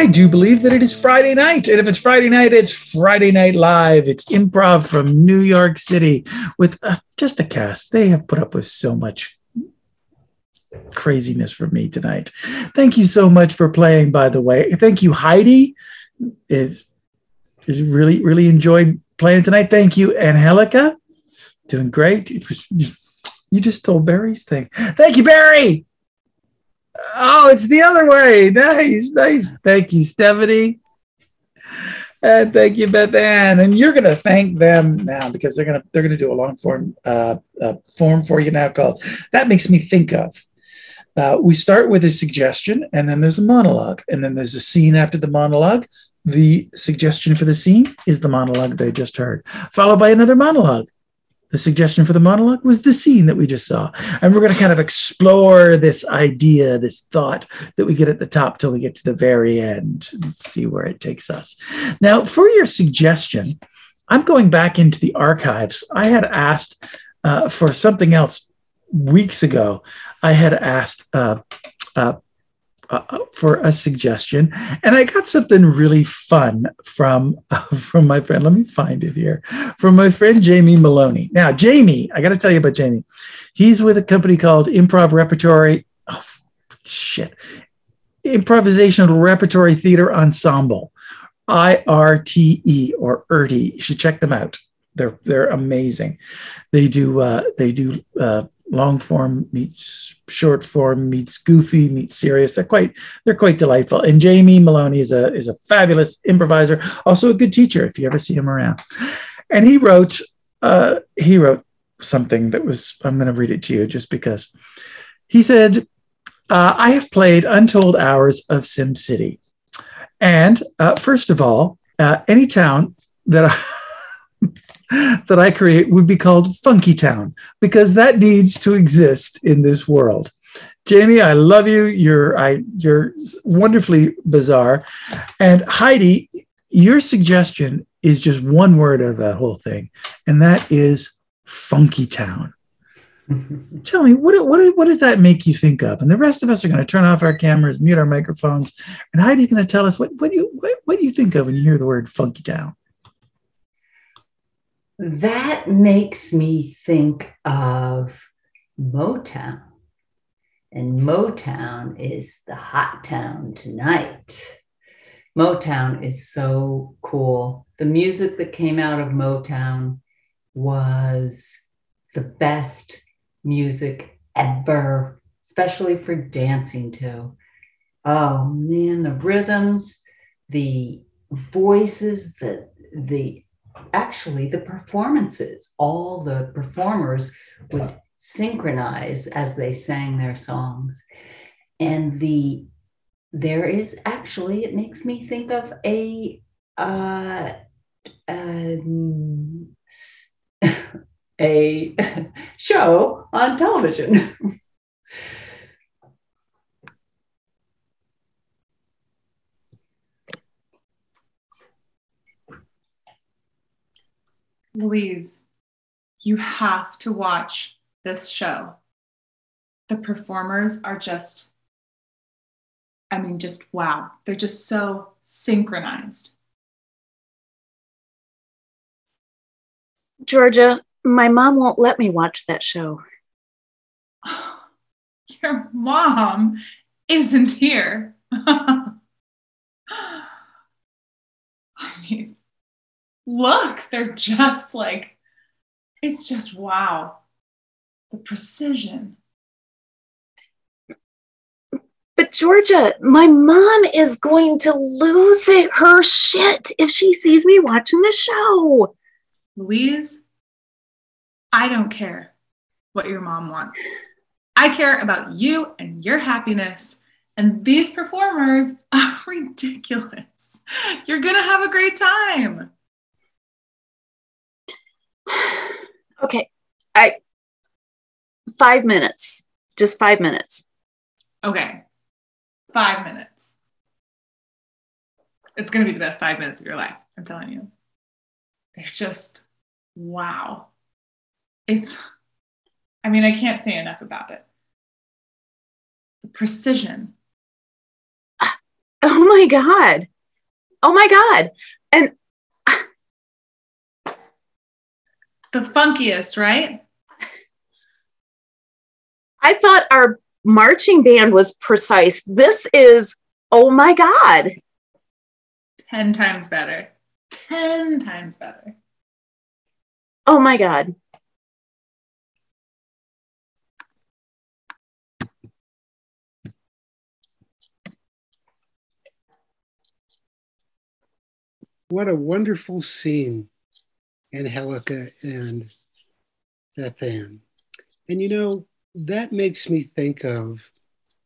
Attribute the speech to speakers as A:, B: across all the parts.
A: I do believe that it is Friday night. And if it's Friday night, it's Friday Night Live. It's Improv from New York City with just a cast. They have put up with so much craziness for me tonight. Thank you so much for playing, by the way. Thank you, Heidi. Is really enjoyed playing tonight. Thank you, Angélica. Doing great. You just told Barry's thing. Thank you, Barry. Oh, it's the other way. Nice. Thank you, Stephanie. And thank you, Beth Ann. And you're gonna thank them now because they're gonna do a long form form for you now called That Makes Me Think Of. We start with a suggestion, and then there's a monologue, and then there's a scene after the monologue. The suggestion for the scene is the monologue they just heard, followed by another monologue. The suggestion for the monologue was the scene that we just saw. And we're going to kind of explore this idea, this thought that we get at the top till we get to the very end and see where it takes us. Now, for your suggestion, I'm going back into the archives. I had asked for something else weeks ago. I had asked for a suggestion, and I got something really fun from my friend. Let me find it here. From my friend Jamie Maloney. Now, Jamie, I got to tell you about Jamie. He's with a company called Improv Repertory. Oh shit! Improvisational Repertory Theater Ensemble, IRTE or ERTE. You should check them out. They're amazing. They do long form meets short form meets goofy meets serious. They're quite delightful. And Jamie Maloney is a fabulous improviser, also a good teacher if you ever see him around. And he wrote something that was, I'm going to read it to you just because. He said, I have played untold hours of SimCity. And first of all, any town that I create would be called Funky Town, because that needs to exist in this world. Jamie, I love you. You're wonderfully bizarre. And Heidi, your suggestion is just one word of the whole thing, and that is Funky Town. Tell me, what does that make you think of? And the rest of us are going to turn off our cameras, mute our microphones, and Heidi's going to tell us what you think of when you hear the word Funky Town.
B: That makes me think of Motown. And Motown is the hot town tonight. Motown is so cool. The music that came out of Motown was the best music ever, especially for dancing to. Oh man, the rhythms, the voices, actually the performances, all the performers would synchronize as they sang their songs. And there is actually, it makes me think of a show on television.
C: Louise, you have to watch this show. The performers are just wow. They're just so synchronized.
D: Georgia, my mom won't let me watch that show.
C: Your mom isn't here. I mean, look, they're just like, it's just wow. The precision.
D: But Georgia, my mom is going to lose her shit if she sees me watching the show.
C: Louise, I don't care what your mom wants. I care about you and your happiness. And these performers are ridiculous. You're going to have a great time.
D: Okay, 5 minutes, just 5 minutes.
C: Okay, 5 minutes. It's going to be the best 5 minutes of your life, I'm telling you. They're just, wow. I can't say enough about it. The precision.
D: Oh Oh my God. Oh my God. And
C: The funkiest, right?
D: I thought our marching band was precise. This is, oh my God.
C: 10 times better. 10 times better.
D: Oh my God.
E: What a wonderful scene, Angélica and Beth Ann. And you know, that makes me think of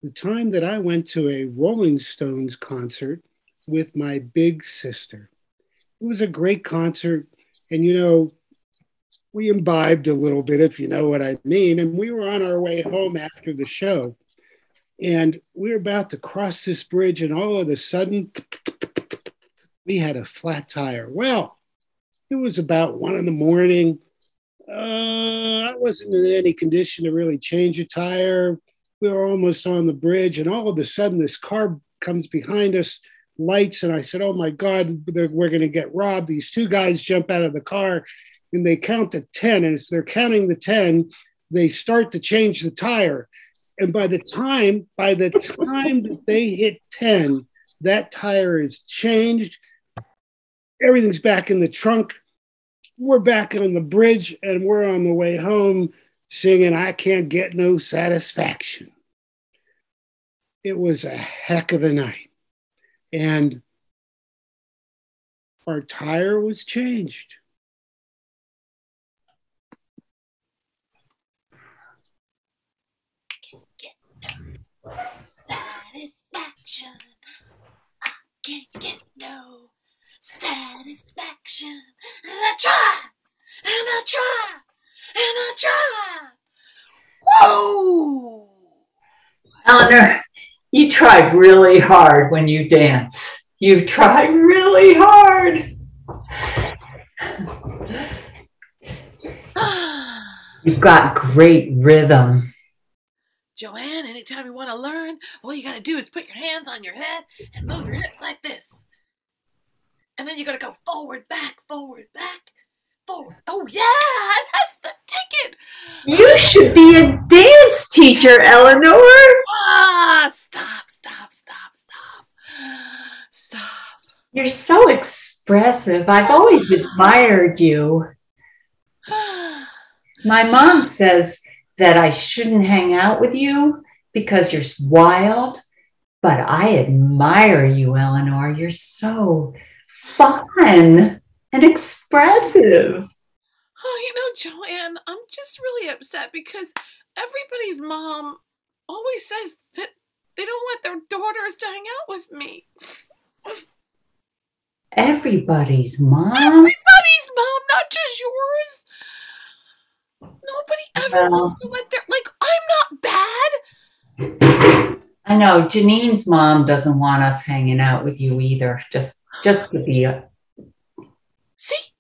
E: the time that I went to a Rolling Stones concert with my big sister. It was a great concert. And you know, we imbibed a little bit, if you know what I mean. And we were on our way home after the show. And we were about to cross this bridge, and all of a sudden, we had a flat tire. Well, it was about 1 a.m. I wasn't in any condition to really change a tire. We were almost on the bridge, and all of a sudden, this car comes behind us, lights, and I said, oh my God, we're going to get robbed. These two guys jump out of the car, and they count to 10, and as they're counting the 10, they start to change the tire. And by the time that they hit 10, that tire is changed. Everything's back in the trunk. We're back on the bridge, and we're on the way home singing I Can't Get No Satisfaction. It was a heck of a night. And our tire was changed.
D: Satisfaction. I can't get no satisfaction. And I try, and I try, and I try. Whoa!
B: Eleanor, you tried really hard when you dance. You tried really hard. You've got great rhythm.
F: Joanne, anytime you want to learn, all you got to do is put your hands on your head and move your hips like this. And then you got to go forward, back, forward, back, forward. Oh, yeah, that's the ticket.
B: You should be a dance teacher, Eleanor.
F: Stop.
B: You're so expressive. I've always admired you. My mom says that I shouldn't hang out with you because you're wild, but I admire you, Eleanor. You're so fun and expressive.
F: Oh, you know, Joanne, I'm just really upset because everybody's mom always says that they don't want their daughters to hang out with me.
B: Everybody's mom?
F: Everybody's mom, not just yours. Nobody ever wants to let their, like, I'm not bad.
B: I know, Janine's mom doesn't want us hanging out with you either, just to be a...
F: See?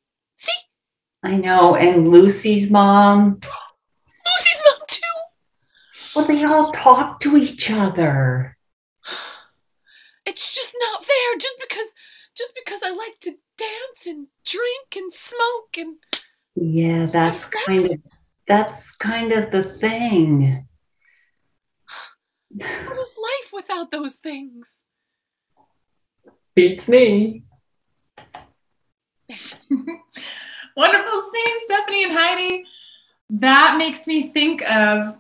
B: I know, and Lucy's mom.
F: Lucy's mom too.
B: Well, they all talk to each other.
F: It's just not fair. Just because I like to dance and drink and smoke and
B: yeah, that's kind of the thing.
F: What is life without those things?
B: Beats me.
C: Wonderful scene, Stephanie and Heidi. That makes me think of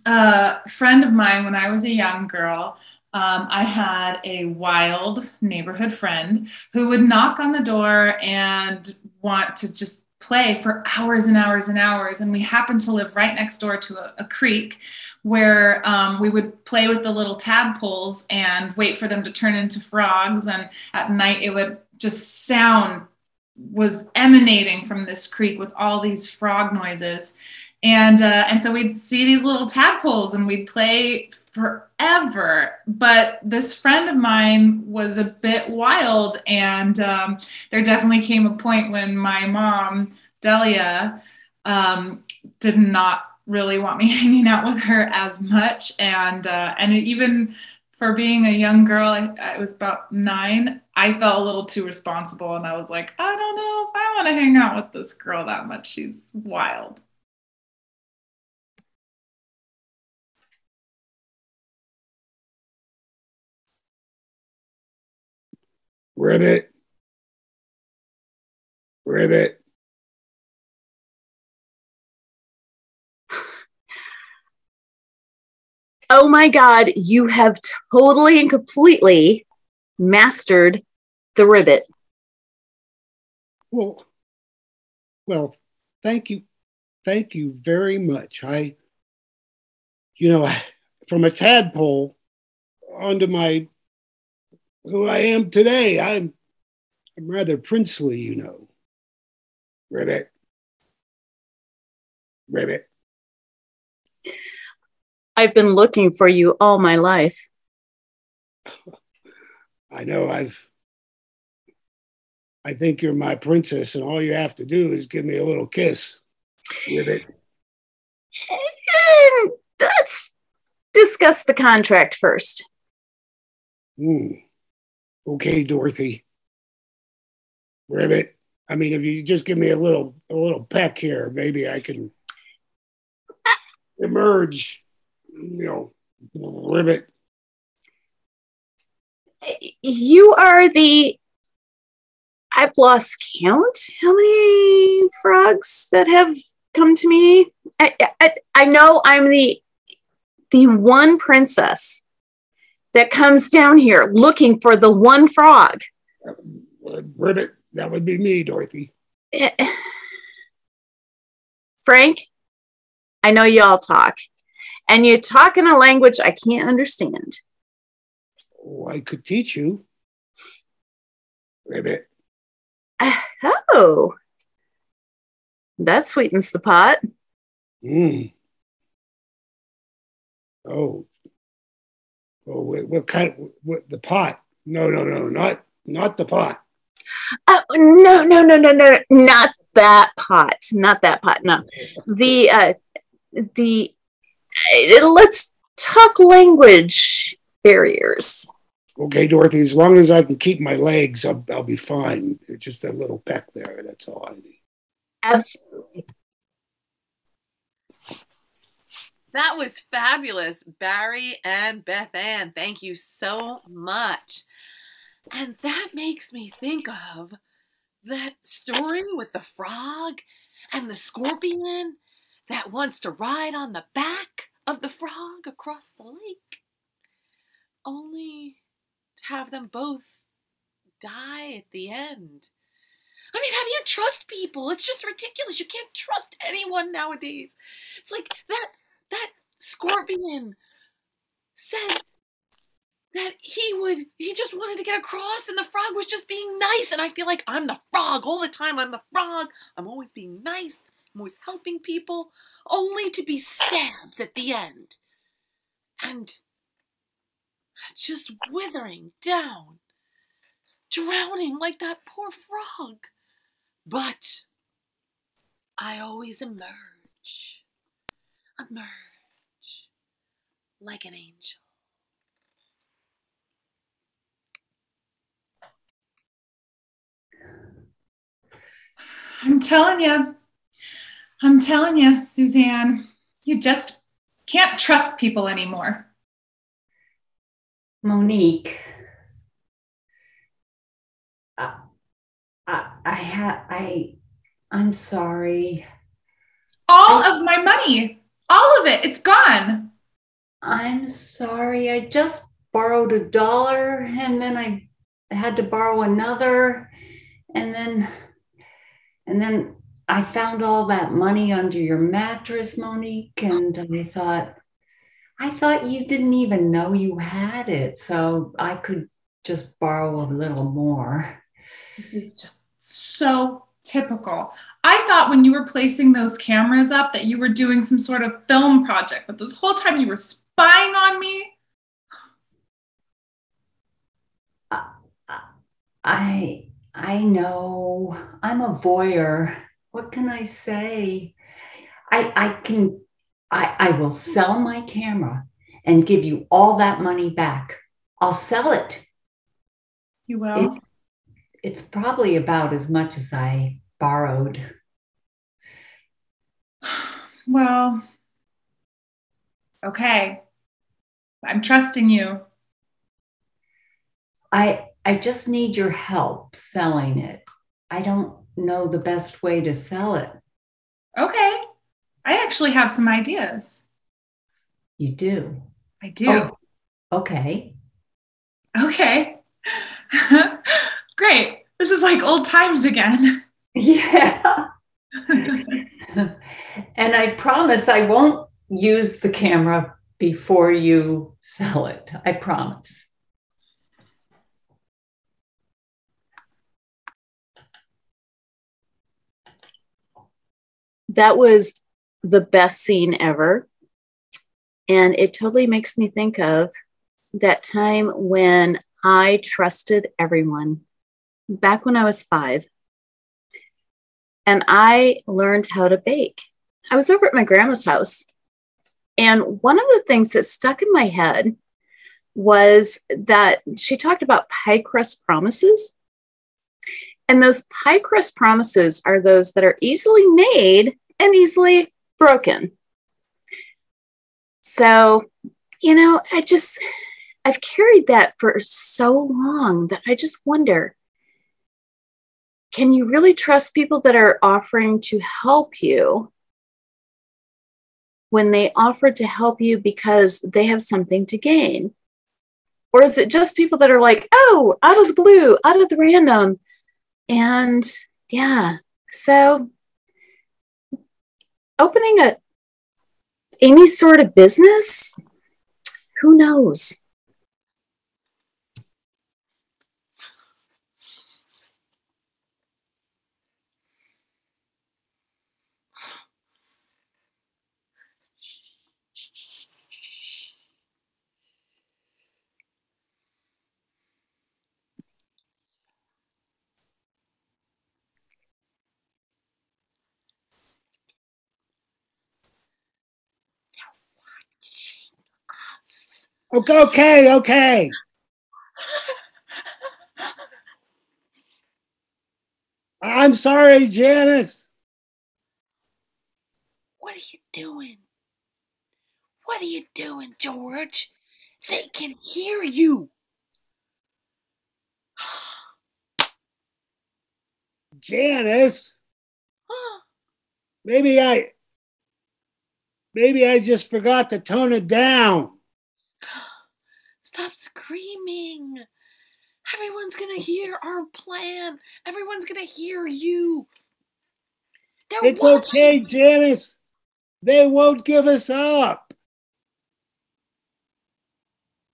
C: a friend of mine when I was a young girl. I had a wild neighborhood friend who would knock on the door and want to just play for hours and hours and hours. And we happened to live right next door to a creek where we would play with the little tadpoles and wait for them to turn into frogs. And at night it would just was emanating from this creek with all these frog noises. And so we'd see these little tadpoles and we'd play forever. But this friend of mine was a bit wild. And there definitely came a point when my mom, Delia, did not really want me hanging out with her as much. And it even for being a young girl, I was about 9, I felt a little too responsible. And I was like, I don't know if I want to hang out with this girl that much. She's wild.
E: Ribbit. Ribbit.
D: Oh my God, you have totally and completely mastered the ribbit.
E: Well, thank you. Thank you very much. From a tadpole onto who I am today, I'm rather princely, you know. Ribbit. Ribbit.
D: I've been looking for you all my life.
E: I know I think you're my princess, and all you have to do is give me a little kiss. Ribbit.
D: Let's discuss the contract first.
E: Okay, Dorothy. Ribbit. I mean, if you just give me a little peck here, maybe I can emerge. Ribbit.
D: You are I've lost count how many frogs that have come to me. I know I'm the one princess that comes down here looking for the one frog.
E: Ribbit, that would be me, Dorothy.
D: Frank, I know y'all talk, and you talk in a language I can't understand.
E: Oh, I could teach you. Ribbit.
D: Oh, that sweetens the pot.
E: Oh, what kind of, what, the pot? No, not the pot.
D: No, not that pot. Not that pot. No, let's talk language barriers.
E: Okay, Dorothy, as long as I can keep my legs, I'll be fine. It's just a little peck there. That's all I need.
D: Absolutely.
F: That was fabulous, Barry and Beth Ann. Thank you so much. And that makes me think of that story with the frog and the scorpion that wants to ride on the back of the frog across the lake, only to have them both die at the end. I mean, how do you trust people? It's just ridiculous. You can't trust anyone nowadays. It's like that scorpion said that he just wanted to get across, and the frog was just being nice. And I feel like I'm the frog all the time. I'm the frog. I'm always being nice. I'm always helping people, only to be stabbed at the end. And just withering down, drowning like that poor frog. But I always emerge like an angel.
C: I'm telling you, Suzanne, you just can't trust people anymore.
B: Monique, I'm sorry.
C: All of my money, all of it, it's gone.
B: I'm sorry. I just borrowed $1 and then I had to borrow another. And then I found all that money under your mattress, Monique. And I thought you didn't even know you had it. So I could just borrow a little more.
C: It's just so typical. I thought when you were placing those cameras up that you were doing some sort of film project, but this whole time you were spying on me.
B: I know. I'm a voyeur. What can I say? I will sell my camera and give you all that money back. I'll sell it.
C: You will?
B: It's probably about as much as I borrowed.
C: Well, okay. I'm trusting you.
B: I just need your help selling it. I don't know the best way to sell it.
C: Okay. I actually have some ideas.
B: You do?
C: I do.
B: Oh, okay.
C: Okay. Great. This is like old times again.
B: Yeah. And I promise I won't use the camera before you sell it. I promise.
D: That was the best scene ever. And it totally makes me think of that time when I trusted everyone back when I was 5. And I learned how to bake. I was over at my grandma's house. And one of the things that stuck in my head was that she talked about pie crust promises. And those pie crust promises are those that are easily made and easily broken. So, I've carried that for so long that I just wonder, can you really trust people that are offering to help you when they offer to help you because they have something to gain? Or is it just people that are like, oh, out of the blue, out of the random? And yeah, so opening any sort of business, who knows?
E: Okay. I'm sorry, Janice.
F: What are you doing? What are you doing, George? They can hear you.
E: Janice. Maybe I just forgot to tone it down.
F: Stop screaming. Everyone's going to hear our plan. Everyone's going to hear you.
E: It's okay, Janice. They won't give us up.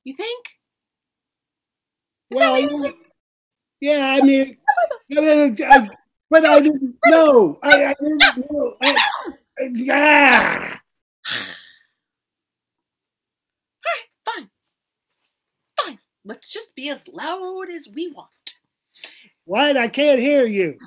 F: You think?
E: Well, yeah, I mean, but I didn't know. I didn't know.
F: All right, fine. Let's just be as loud as we want.
E: What? I can't hear you.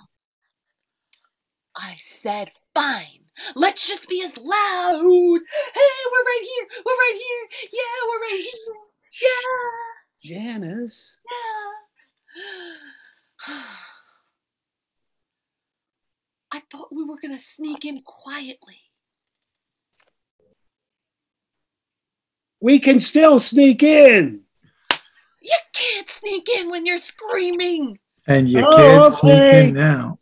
F: I said fine. Let's just be as loud. Hey, we're right here. We're right here. Yeah, we're right here. Yeah.
E: Janice.
F: Yeah. I thought we were going to sneak in quietly.
E: We can still sneak in.
F: You can't sneak in when you're screaming.
A: And you can't sneak in now.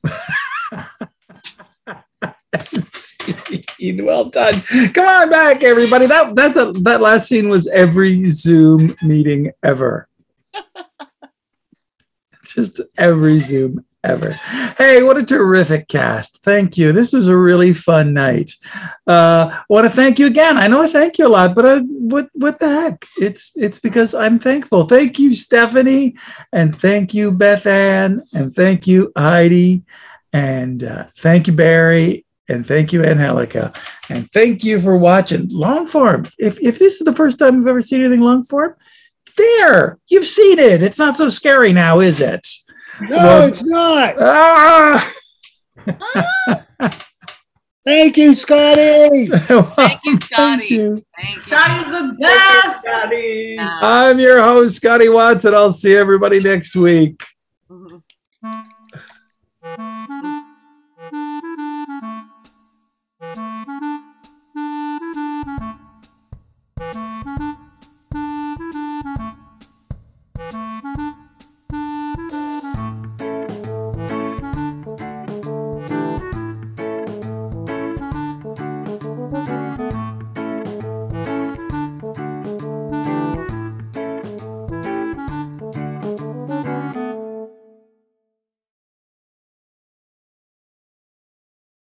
A: Well done. Come on back, everybody. That last scene was every Zoom meeting ever. Just every Zoom ever. Hey, what a terrific cast. Thank you. This was a really fun night. I want to thank you again. I know I thank you a lot, but what the heck? It's because I'm thankful. Thank you, Stephanie, and thank you, Beth Ann, and thank you, Heidi, and thank you, Barry, and thank you, Angélica, and thank you for watching long form. If this is the first time you've ever seen anything long form, there, you've seen it. It's not so scary now, is it?
E: No, it's not. Thank you, Scotty.
F: Thank you, Scotty.
A: Thank you.
F: Thank you.
C: Scotty's the best.
B: Scotty.
F: Uh,
A: I'm your host, Scotty Watson. I'll see everybody next week.